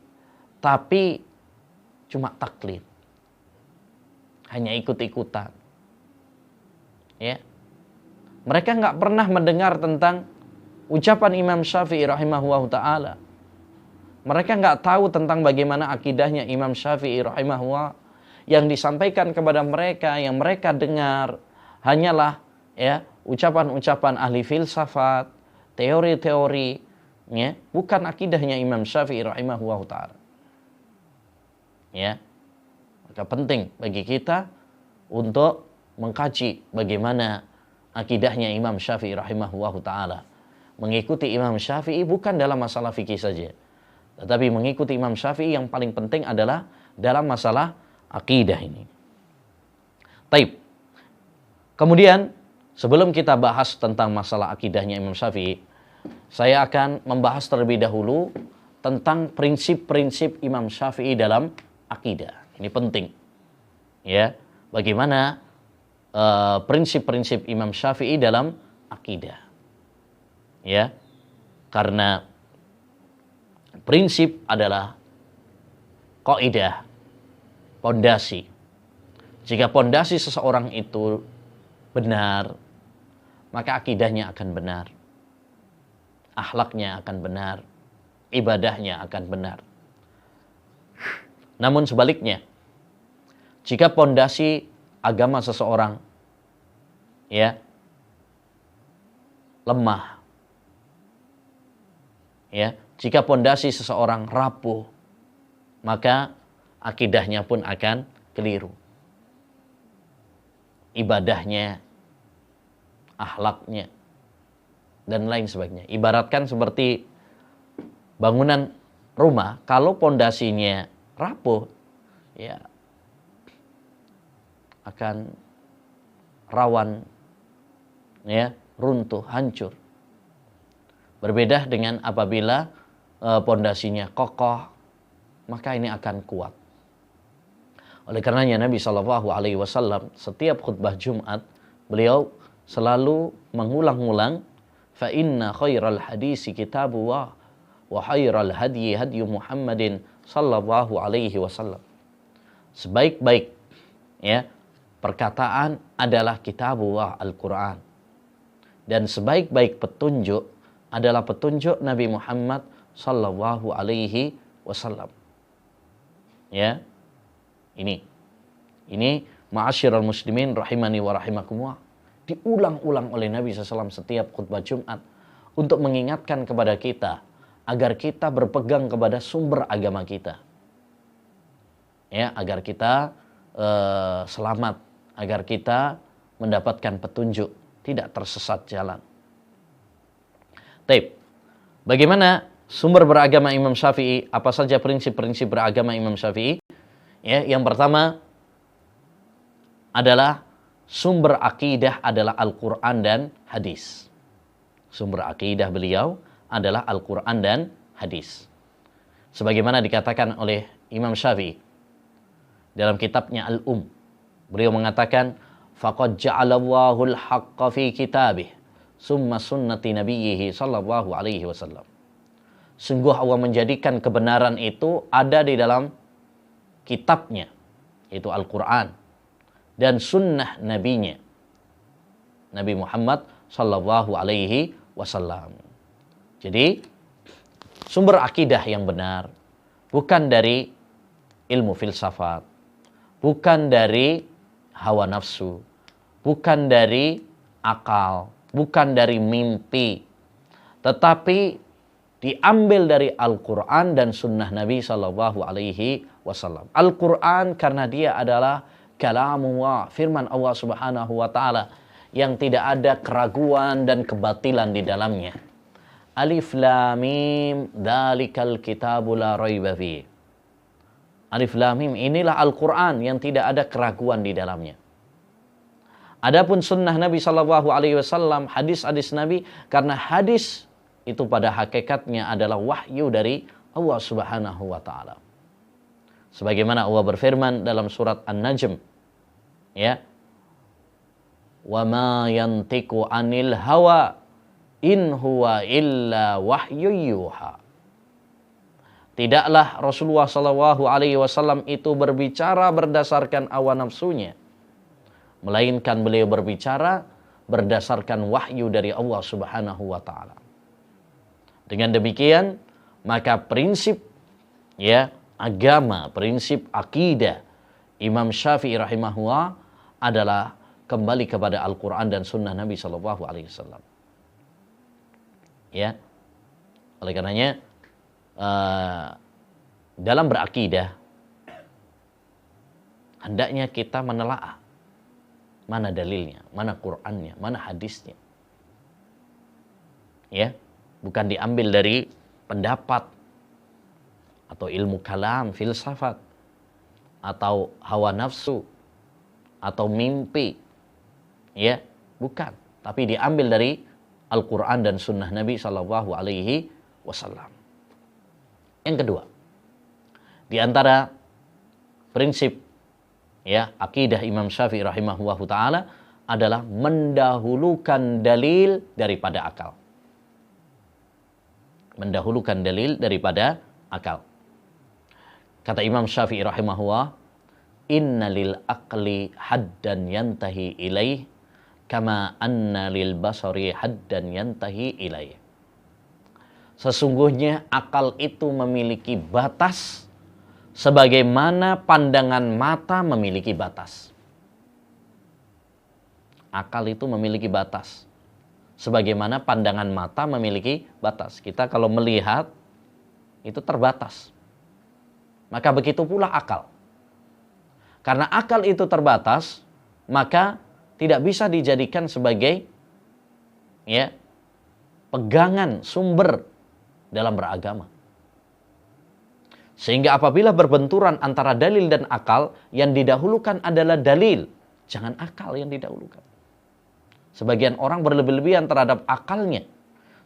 tapi cuma taklid, hanya ikut-ikutan. Ya, mereka nggak pernah mendengar tentang ucapan Imam Syafi'i rahimahullah ta'ala. Mereka nggak tahu tentang bagaimana akidahnya Imam Syafi'i rahimahullah. Yang disampaikan kepada mereka, yang mereka dengar hanyalah ya ucapan-ucapan ahli filsafat, teori-teori, ya, bukan akidahnya Imam Syafi'i rahimahullah ta'ala. Ya, maka penting bagi kita untuk mengkaji bagaimana akidahnya Imam Syafi'i rahimahullah ta'ala. Mengikuti Imam Syafi'i bukan dalam masalah fikih saja, tetapi mengikuti Imam Syafi'i yang paling penting adalah dalam masalah akidah ini. Taib. Kemudian sebelum kita bahas tentang masalah akidahnya Imam Syafi'i, saya akan membahas terlebih dahulu tentang prinsip-prinsip Imam Syafi'i dalam akidah. Ini penting. Ya, bagaimana prinsip-prinsip Imam Syafi'i dalam akidah. Ya. Karena prinsip adalah kaidah, pondasi. Jika pondasi seseorang itu benar, maka akidahnya akan benar. Akhlaknya akan benar, ibadahnya akan benar. Namun sebaliknya, jika pondasi agama seseorang ya lemah, ya, jika pondasi seseorang rapuh, maka akidahnya pun akan keliru. Ibadahnya, akhlaknya, dan lain sebagainya. Ibaratkan seperti bangunan rumah, kalau pondasinya rapuh, ya akan rawan ya runtuh, hancur. Berbeda dengan apabila pondasinya kokoh, maka ini akan kuat. Oleh karenanya Nabi SAW setiap khutbah Jumat beliau selalu mengulang-ulang, fa inna khairal hadisi kitabullah wa khairal hadyi hadyu Muhammadin sallallahu alaihi wasallam. Sebaik-baik ya perkataan adalah kitabullah, Al-Quran. Dan sebaik-baik petunjuk adalah petunjuk Nabi Muhammad sallallahu alaihi wasallam. Ya. Ini ma'asyiral muslimin rahimani wa rahimakumullah. Diulang-ulang oleh Nabi SAW setiap khutbah Jumat untuk mengingatkan kepada kita agar kita berpegang kepada sumber agama kita. Ya, agar kita selamat, agar kita mendapatkan petunjuk, tidak tersesat jalan. Taib. Bagaimana sumber beragama Imam Syafi'i? Apa saja prinsip-prinsip beragama Imam Syafi'i? Ya, yang pertama adalah sumber akidah adalah Al-Quran dan hadis. Sumber akidah beliau adalah Al-Quran dan hadis. Sebagaimana dikatakan oleh Imam Syafi'i dalam kitabnya Al-Um. Beliau mengatakan, faqad ja'alallahu al-haqqa fi kitabih summa sunnati nabiyhi sallallahu alaihi wasallam. Sungguh Allah menjadikan kebenaran itu ada di dalam kitabnya, yaitu Al-Quran, dan sunnah nabinya, Nabi Muhammad sallallahu alaihi wasallam. Jadi sumber akidah yang benar bukan dari ilmu filsafat, bukan dari hawa nafsu, bukan dari akal, bukan dari mimpi, tetapi diambil dari Al-Quran dan sunnah Nabi sallallahu alaihi wasallam. Al-Quran karena dia adalah kalamullah, firman Allah subhanahu wa ta'ala, yang tidak ada keraguan dan kebatilan di dalamnya. Alif lam mim dzalikal kitabu la raiba fi. Alif lam mim, inilah Al-Quran yang tidak ada keraguan di dalamnya. Adapun sunnah Nabi sallallahu alaihi wasallam, hadis-hadis Nabi, karena hadis itu pada hakikatnya adalah wahyu dari Allah subhanahu wa ta'ala. Sebagaimana Allah berfirman dalam surat An-Najm, ya, wa ma yantiqu anil hawa in huwa illa wahyu yuha. Tidaklah Rasulullah sallallahu alaihi wasallam itu berbicara berdasarkan hawa nafsunya, melainkan beliau berbicara berdasarkan wahyu dari Allah subhanahu wa ta'ala. Dengan demikian, maka prinsip, ya, agama, prinsip akidah Imam Syafi'i rahimahullah adalah kembali kepada Al-Quran dan sunnah Nabi sallallahu alaihi wasallam. Ya, oleh karenanya dalam berakidah hendaknya kita menelaah mana dalilnya, mana Qur'annya, mana hadisnya. Ya, bukan diambil dari pendapat atau ilmu kalam, filsafat, atau hawa nafsu, atau mimpi. Ya, bukan. Tapi diambil dari Al-Quran dan sunnah Nabi sallallahu alaihi wasallam. Yang kedua, di antara prinsip, ya, akidah Imam Syafi'i rahimahullahu ta'ala adalah mendahulukan dalil daripada akal. Mendahulukan dalil daripada akal. Kata Imam Syafi'i rahimahullah, inna lil aqli haddan yantahi ilaih kama anna lil basari haddan yantahi ilaih. Sesungguhnya akal itu memiliki batas sebagaimana pandangan mata memiliki batas. Akal itu memiliki batas sebagaimana pandangan mata memiliki batas. Kita kalau melihat itu terbatas. Maka begitu pula akal. Karena akal itu terbatas, maka tidak bisa dijadikan sebagai, ya, pegangan sumber dalam beragama. Sehingga apabila berbenturan antara dalil dan akal, yang didahulukan adalah dalil, jangan akal yang didahulukan. Sebagian orang berlebih-lebihan terhadap akalnya,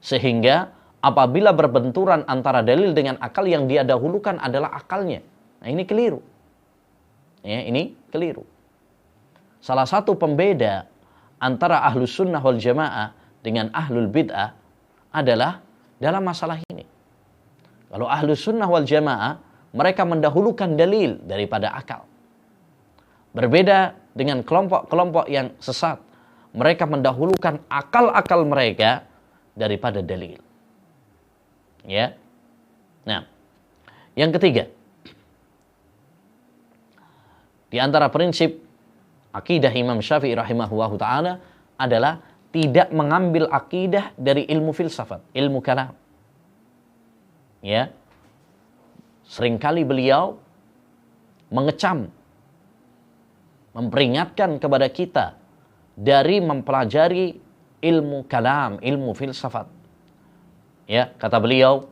sehingga apabila berbenturan antara dalil dengan akal, yang dia dahulukan adalah akalnya. Nah, ini keliru. Ya, ini keliru. Salah satu pembeda antara ahlus sunnah wal jamaah dengan ahlul bid'ah adalah dalam masalah ini. Kalau ahlus sunnah wal jamaah, mereka mendahulukan dalil daripada akal. Berbeda dengan kelompok-kelompok yang sesat. Mereka mendahulukan akal-akal mereka daripada dalil. Ya. Nah, yang ketiga, di antara prinsip akidah Imam Syafi'i rahimahullahu ta'ala adalah tidak mengambil akidah dari ilmu filsafat, ilmu kalam. Ya. Seringkali beliau mengecam, memperingatkan kepada kita dari mempelajari ilmu kalam, ilmu filsafat. Ya, kata beliau,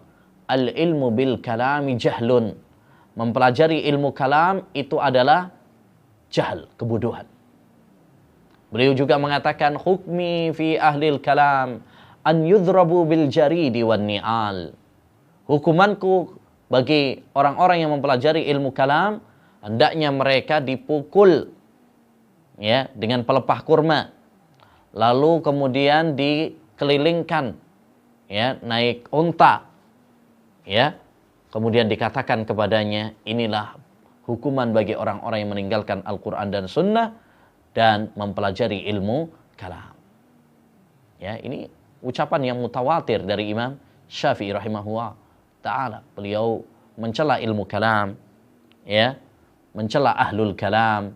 al-ilmu bil kalami jahlun. Mempelajari ilmu kalam itu adalah jahal, kebodohan. Beliau juga mengatakan, hukmi fi ahlil kalam an yudrabu bil jaridi wan ni'al. Hukumanku bagi orang-orang yang mempelajari ilmu kalam, hendaknya mereka dipukul, ya, dengan pelepah kurma, lalu kemudian dikelilingkan, ya, naik unta, ya, kemudian dikatakan kepadanya, inilah hukuman bagi orang-orang yang meninggalkan Al-Quran dan Sunnah dan mempelajari ilmu kalam. Ya, ini ucapan yang mutawatir dari Imam Syafi'i rahimahullah ta'ala. Beliau mencela ilmu kalam, ya, mencela ahlul kalam.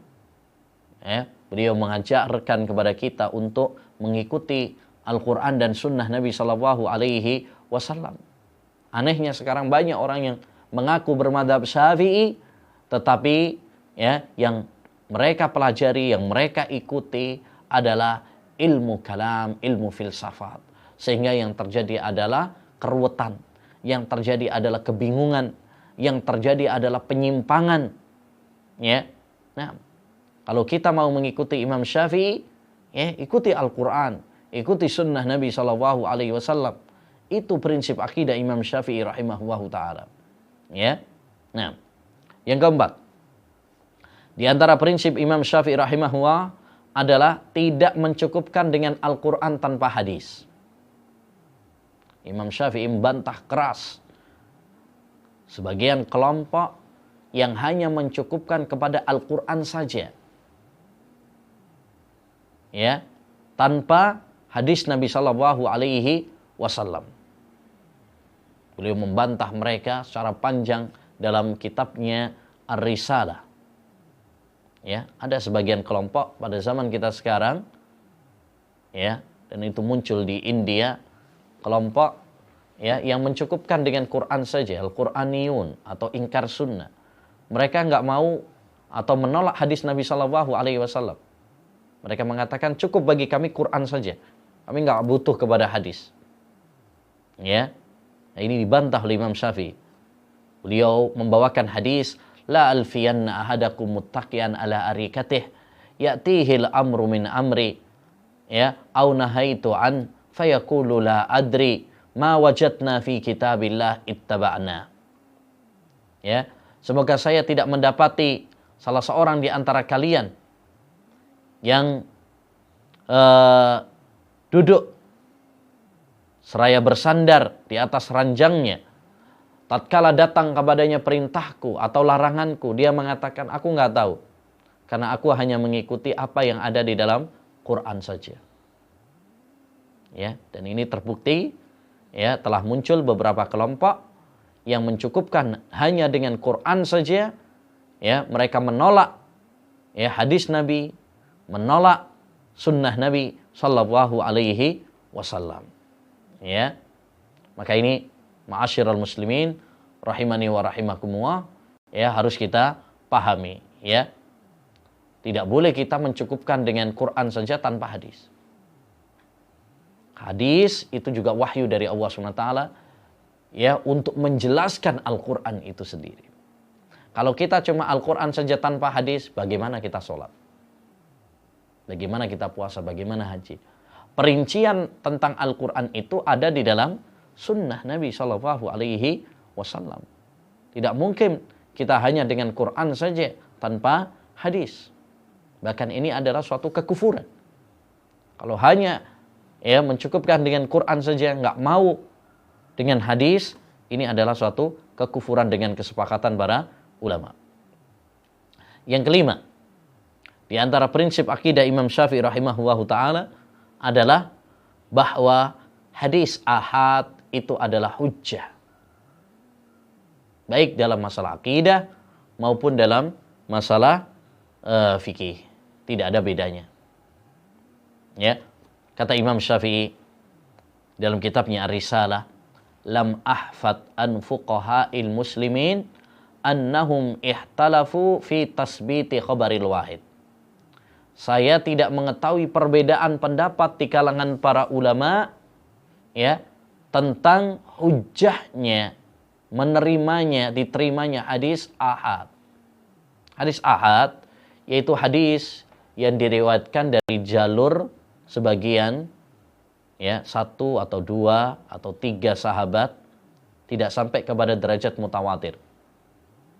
Ya, beliau mengajarkan kepada kita untuk mengikuti Al-Quran dan Sunnah Nabi Sallallahu Alaihi Wasallam. Anehnya sekarang banyak orang yang mengaku bermadzhab Syafi'i, tetapi ya, yang mereka pelajari, yang mereka ikuti adalah ilmu kalam, ilmu filsafat. Sehingga yang terjadi adalah keruwetan, yang terjadi adalah kebingungan, yang terjadi adalah penyimpangan. Ya, nah, kalau kita mau mengikuti Imam Syafi'i, ya, ikuti Al-Quran, ikuti Sunnah Nabi Sallallahu Alaihi Wasallam. Itu prinsip akidah Imam Syafi'i rahimahullahu ta'ala. Ya. Nah, yang keempat, di antara prinsip Imam Syafi'i rahimahullah adalah tidak mencukupkan dengan Al-Quran tanpa hadis. Imam Syafi'i membantah keras sebagian kelompok yang hanya mencukupkan kepada Al-Quran saja, ya, tanpa hadis Nabi Sallallahu Alaihi Wasallam. Beliau membantah mereka secara panjang dalam kitabnya Ar-Risalah. Ya, ada sebagian kelompok pada zaman kita sekarang, ya, dan itu muncul di India, kelompok ya yang mencukupkan dengan Quran saja, Al-Quraniyun atau ingkar sunnah. Mereka nggak mau atau menolak hadis Nabi Sallallahu Alaihi Wasallam. Mereka mengatakan cukup bagi kami Quran saja, kami nggak butuh kepada hadis. Ya, nah, ini dibantah oleh Imam Syafi'i. Beliau membawakan hadis, la alfiyanna ahadakum muttaqiyan ala arikatih ya'tihil amru min amri, ya, au nahaitu an fayaqulu la adri ma wajadna fi kitabillah ittaba'na. Ya, semoga saya tidak mendapati salah seorang di antara kalian yang duduk seraya bersandar di atas ranjangnya, tatkala datang kepadanya perintahku atau laranganku, dia mengatakan aku nggak tahu, karena aku hanya mengikuti apa yang ada di dalam Quran saja. Ya, dan ini terbukti, ya, telah muncul beberapa kelompok yang mencukupkan hanya dengan Quran saja. Ya, mereka menolak, ya, hadis Nabi, menolak sunnah Nabi Sallallahu Alaihi Wasallam. Ya, maka ini ma'asyiral muslimin rahimani wa rahimakumullah, ya, harus kita pahami, ya. Tidak boleh kita mencukupkan dengan Quran saja tanpa hadis. Hadis itu juga wahyu dari Allah SWT, ya, untuk menjelaskan Al-Quran itu sendiri. Kalau kita cuma Al-Quran saja tanpa hadis, bagaimana kita sholat? Bagaimana kita puasa? Bagaimana haji? Perincian tentang Al-Quran itu ada di dalam sunnah Nabi Sallallahu Alaihi Wasallam. Tidak mungkin kita hanya dengan Quran saja tanpa hadis. Bahkan ini adalah suatu kekufuran. Kalau hanya, ya, mencukupkan dengan Quran saja, nggak mau dengan hadis, ini adalah suatu kekufuran dengan kesepakatan para ulama. Yang kelima, di antara prinsip akidah Imam Syafi'i rahimahullahu ta'ala adalah bahwa hadis ahad itu adalah hujjah, baik dalam masalah akidah maupun dalam masalah fikih. Tidak ada bedanya. Ya, kata Imam Syafi'i dalam kitabnya Ar-Risalah, lam ahfad an fuqaha'il muslimin annahum ihtalafu fi tasbiti khabaril wahid. Saya tidak mengetahui perbedaan pendapat di kalangan para ulama, ya, tentang hujjahnya, menerimanya, diterimanya hadis ahad. Hadis ahad yaitu hadis yang diriwayatkan dari jalur sebagian, ya, 1 atau 2 atau 3 sahabat, tidak sampai kepada derajat mutawatir.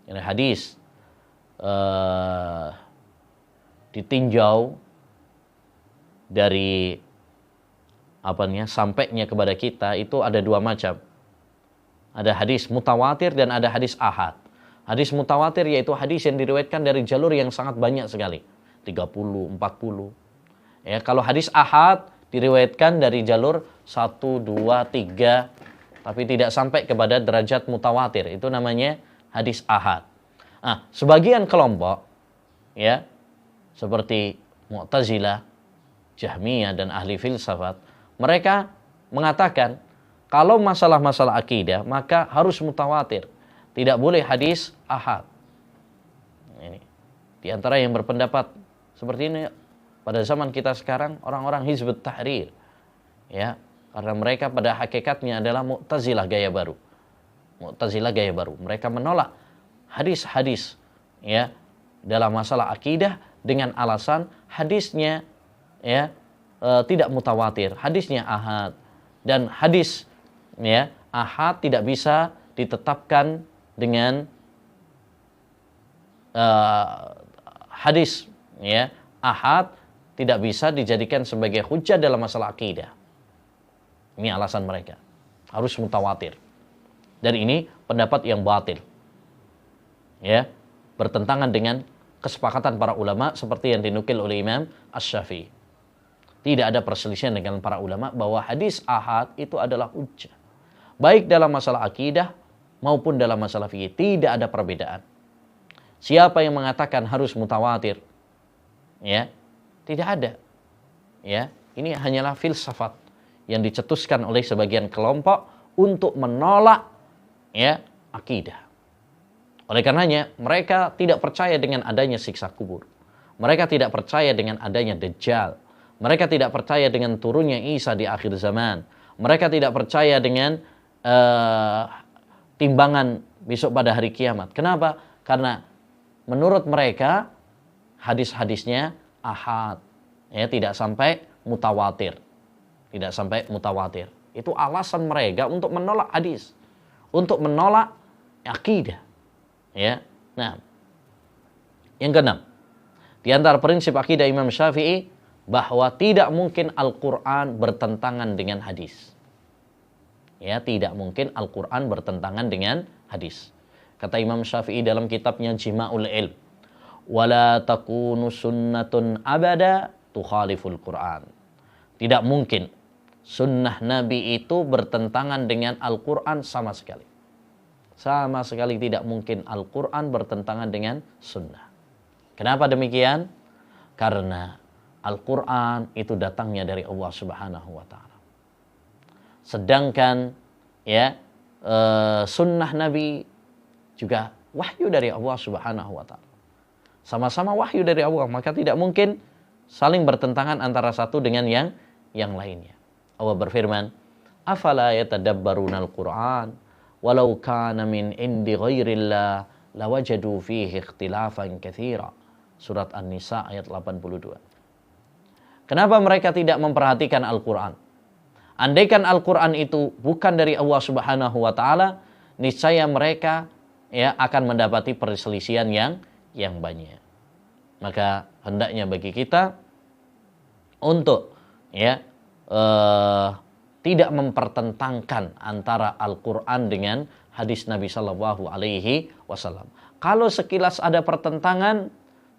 Ini hadis ditinjau dari sampainya kepada kita itu ada 2 macam. Ada hadis mutawatir dan ada hadis ahad. Hadis mutawatir yaitu hadis yang diriwayatkan dari jalur yang sangat banyak sekali. 30, 40. Ya, kalau hadis ahad diriwayatkan dari jalur 1, 2, 3, tapi tidak sampai kepada derajat mutawatir. Itu namanya hadis ahad. Nah, sebagian kelompok ya seperti Mu'tazilah, Jahmiyah dan ahli filsafat, mereka mengatakan kalau masalah-masalah akidah maka harus mutawatir, tidak boleh hadis ahad. Ini di antara yang berpendapat seperti ini pada zaman kita sekarang orang-orang Hizbut Tahrir, ya, karena mereka pada hakikatnya adalah Mu'tazilah gaya baru. Mu'tazilah gaya baru. Mereka menolak hadis-hadis ya dalam masalah akidah dengan alasan hadisnya ya tidak mutawatir, hadisnya ahad, dan hadis ya ahad tidak bisa ditetapkan dengan hadis ya ahad tidak bisa dijadikan sebagai hujjah dalam masalah akidah. Ini alasan mereka. Harus mutawatir. Dan ini pendapat yang batil. Ya, bertentangan dengan kesepakatan para ulama seperti yang dinukil oleh Imam Asy-Syafi'i. Tidak ada perselisihan dengan para ulama bahwa hadis ahad itu adalah hujjah. Baik dalam masalah akidah maupun dalam masalah fikih, tidak ada perbedaan. Siapa yang mengatakan harus mutawatir? Ya, tidak ada. Ya, ini hanyalah filsafat yang dicetuskan oleh sebagian kelompok untuk menolak ya akidah. Oleh karenanya mereka tidak percaya dengan adanya siksa kubur. Mereka tidak percaya dengan adanya Dajjal. Mereka tidak percaya dengan turunnya Isa di akhir zaman. Mereka tidak percaya dengan timbangan besok pada hari kiamat. Kenapa? Karena menurut mereka hadis-hadisnya ahad, ya, tidak sampai mutawatir. Tidak sampai mutawatir. Itu alasan mereka untuk menolak hadis, untuk menolak akidah. Ya. Nah, yang keenam, di antara prinsip akidah Imam Syafi'i bahwa tidak mungkin Al-Qur'an bertentangan dengan hadis. Ya, tidak mungkin Al-Qur'an bertentangan dengan hadis. Kata Imam Syafi'i dalam kitabnya Jima'ul Ilm, wala takunu sunnatun abada tukhaliful Qur'an. Tidak mungkin sunnah Nabi itu bertentangan dengan Al-Qur'an sama sekali. Sama sekali tidak mungkin Al-Qur'an bertentangan dengan sunnah. Kenapa demikian? Karena Al-Qur'an itu datangnya dari Allah Subhanahu wa taala. Sedangkan ya sunnah Nabi juga wahyu dari Allah Subhanahu wa taala. Sama-sama wahyu dari Allah, maka tidak mungkin saling bertentangan antara satu dengan yang lainnya. Allah berfirman, "Afala yatadabbarunal Qur'an walau kana min indi ghairillah lawajadu fihi ikhtilafan katsira." Surat An-Nisa ayat 82. Kenapa mereka tidak memperhatikan Al-Qur'an? Andaikan Al-Qur'an itu bukan dari Allah Subhanahu wa taala, niscaya mereka ya akan mendapati perselisihan yang banyak. Maka hendaknya bagi kita untuk ya tidak mempertentangkan antara Al-Qur'an dengan hadis Nabi Shallallahu Alaihi Wasallam. Kalau sekilas ada pertentangan,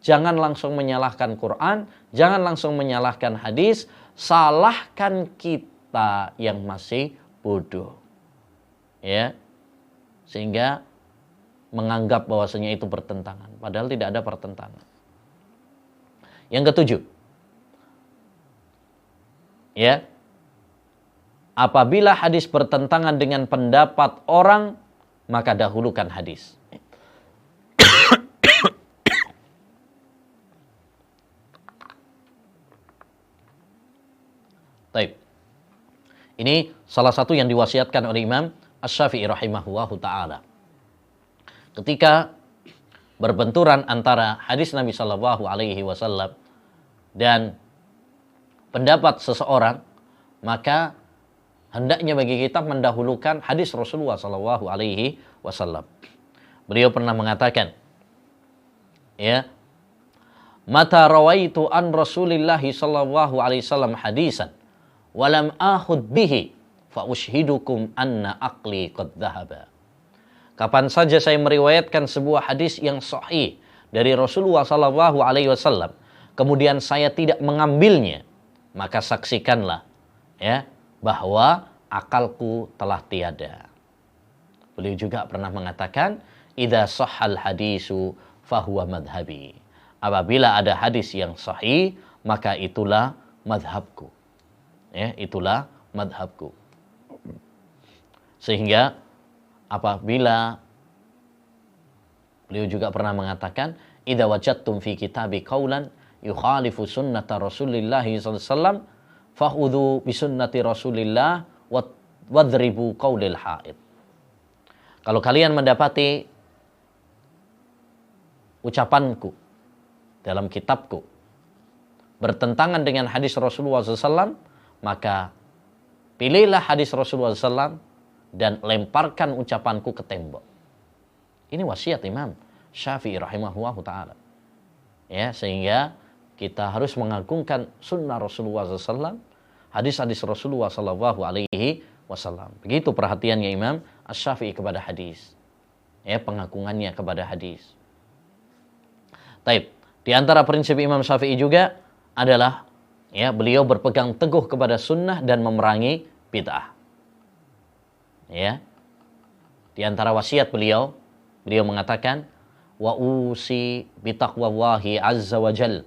jangan langsung menyalahkan Quran, jangan langsung menyalahkan hadis, salahkan kita yang masih bodoh, ya, sehingga menganggap bahwasanya itu bertentangan, padahal tidak ada pertentangan. Yang ketujuh, ya, apabila hadis bertentangan dengan pendapat orang, maka dahulukan hadis. Baik. Ini salah satu yang diwasiatkan oleh Imam Asy-Syafi'i rahimahullahu taala. Ketika berbenturan antara hadis Nabi sallallahu alaihi wasallam dan pendapat seseorang, maka hendaknya bagi kita mendahulukan hadis Rasulullah sallallahu alaihi wasallam. Beliau pernah mengatakan, ya, mata rawaitu an Rasulillahi sallallahu alaihi wasallam hadisan walam akhud bihi fa ushhidukum anna aqli qad dhahaba. Kapan saja saya meriwayatkan sebuah hadis yang sahih dari Rasulullah sallallahu alaihi wasallam, kemudian saya tidak mengambilnya, maka saksikanlah ya bahwa akalku telah tiada. Beliau juga pernah mengatakan, idza sahhal hadisu fahuwa madhhabi. Apabila ada hadis yang sahih, maka itulah madhabku. Ya, itulah madhabku. Sehingga apabila beliau juga pernah mengatakan, idza wajadtum fi kitabi qaulan yukhalifu sunnata Rasulillah sallallahu alaihi wasallam fahudhu bi sunnati Rasulillah wadribu qaulil haid. Kalau kalian mendapati ucapanku dalam kitabku bertentangan dengan hadis Rasulullah SAW, maka pilihlah hadis Rasulullah SAW dan lemparkan ucapanku ke tembok. Ini wasiat Imam Syafi'i rahimahullah ta'ala. Ya, sehingga kita harus mengagungkan sunnah Rasulullah SAW, hadis-hadis Rasulullah SAW. Begitu perhatiannya Imam Asy-Syafi'i kepada hadis. Ya, pengagungannya kepada hadis. Taib. Di antara prinsip Imam Syafi'i juga adalah ya beliau berpegang teguh kepada sunnah dan memerangi bid'ah. Ya. Di antara wasiat beliau mengatakan wa usi bi taqwallahi azza wa jal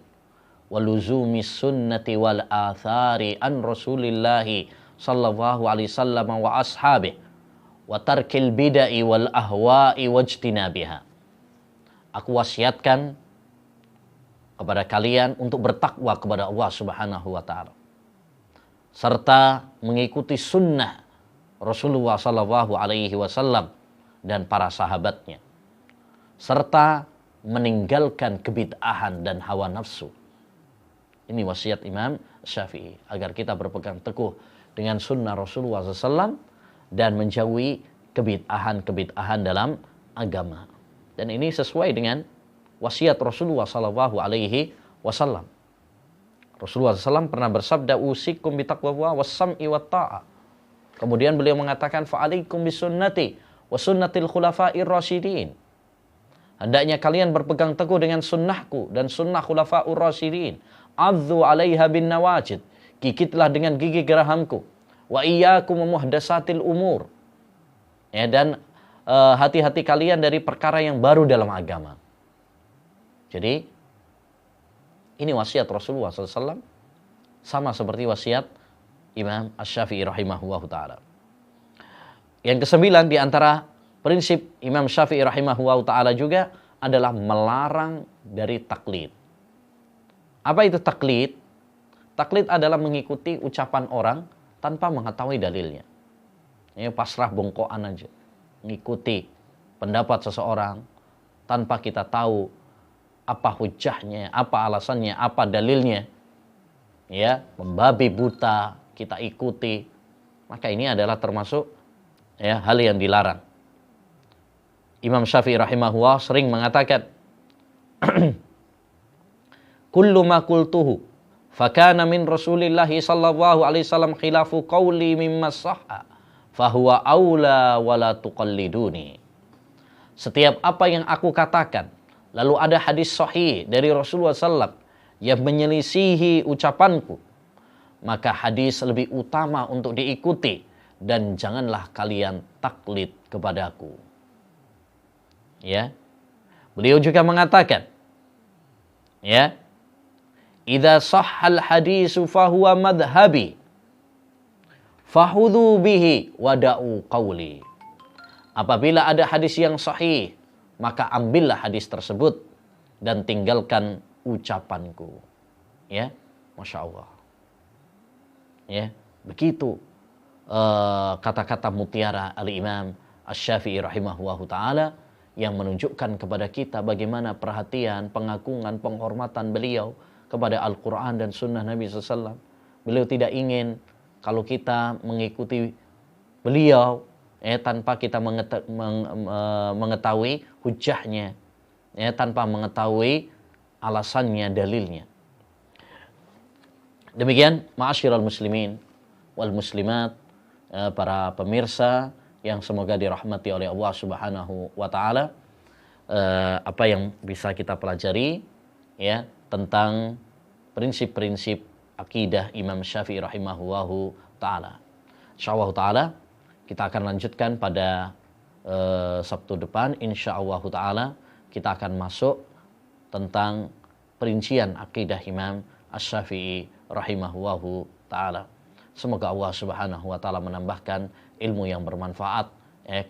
wa luzumi sunnati wal athari an Rasulillah sallallahu alaihi wasallam wa ashabihi wa tarkil bid'ah wal ahwa'i wajtinabiha. Aku wasiatkan kepada kalian untuk bertakwa kepada Allah Subhanahu wa taala serta mengikuti sunnah Rasulullah sallallahu alaihi wasallam dan para sahabatnya serta meninggalkan kebid'ahan dan hawa nafsu. Ini wasiat Imam Syafi'i agar kita berpegang teguh dengan sunnah Rasulullah SAW dan menjauhi kebid'ahan dalam agama. Dan ini sesuai dengan wasiat Rasulullah sallallahu alaihi wasallam. Rasulullah SAW pernah bersabda, usikum bitaqwallah was-sam'i wat ta'ah. Kemudian beliau mengatakan, fa'alaikum bisunnati wa sunnatil khulafa'ir rasyidin. Hendaknya kalian berpegang teguh dengan sunnahku dan sunnah khulafa'ur rasyidin. Adzu 'alaiha bin nawajid. Gigitlah dengan gigi gerahamku. Wa iyyakum muhdatsatil umur. Ya, dan hati-hati kalian dari perkara yang baru dalam agama. Jadi ini wasiat Rasulullah SAW sama seperti wasiat Imam Asy-Syafi'i rahimahullah ta'ala. Yang kesembilan di antara prinsip Imam Syafi'i rahimahullah ta'ala juga adalah melarang dari taklid. Apa itu taklid? Taklid adalah mengikuti ucapan orang tanpa mengetahui dalilnya. Ini pasrah bongkoan aja. Mengikuti pendapat seseorang tanpa kita tahu apa hujahnya, apa alasannya, apa dalilnya. Ya, membabi buta kita ikuti. Maka ini adalah termasuk ya hal yang dilarang. Imam Syafi'i rahimahullah sering mengatakan kullu ma qultuhu fakana min Rasulillah sallallahu alaihi wasallam khilafu qauli mimma sahha fahuwa aula wala tuqalliduni. Setiap apa yang aku katakan lalu ada hadis sahih dari Rasulullah SAW yang menyelisihi ucapanku, maka hadis lebih utama untuk diikuti dan janganlah kalian taklid kepadaku. Ya. Beliau juga mengatakan, ya, idza sahhal hadisu fahuwa madhhabi fahudhu bihi wada'u qawli. Apabila ada hadis yang sahih, maka ambillah hadis tersebut dan tinggalkan ucapanku. Ya, Masya Allah. Ya, begitu kata-kata mutiara Al-Imam Asy-Syafi'i rahimahullahu ta'ala yang menunjukkan kepada kita bagaimana perhatian, pengagungan, penghormatan beliau kepada Al-Quran dan Sunnah Nabi SAW. Beliau tidak ingin kalau kita mengikuti beliau tanpa kita mengetahui hujahnya, tanpa mengetahui alasannya, dalilnya. Demikian, ma'asyiral muslimin wal muslimat para pemirsa yang semoga dirahmati oleh Allah Subhanahu wa taala, apa yang bisa kita pelajari ya tentang prinsip-prinsip akidah Imam Syafi'i rahimahullahu taala. Insyaallah taala kita akan lanjutkan pada Sabtu depan. Insyaallah taala kita akan masuk tentang perincian akidah Imam Asy-Syafi'i rahimahullahu taala. Semoga Allah Subhanahu wa taala menambahkan ilmu yang bermanfaat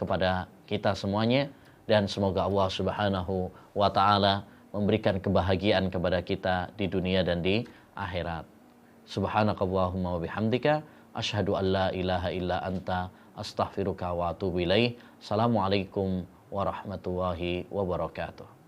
kepada kita semuanya, dan semoga Allah Subhanahu wa taala memberikan kebahagiaan kepada kita di dunia dan di akhirat. Subhanakallahumma wa bihamdika asyhadu an la ilaha illa anta astaghfiruka wa atubu ilaih. Assalamualaikum warahmatullahi wabarakatuh.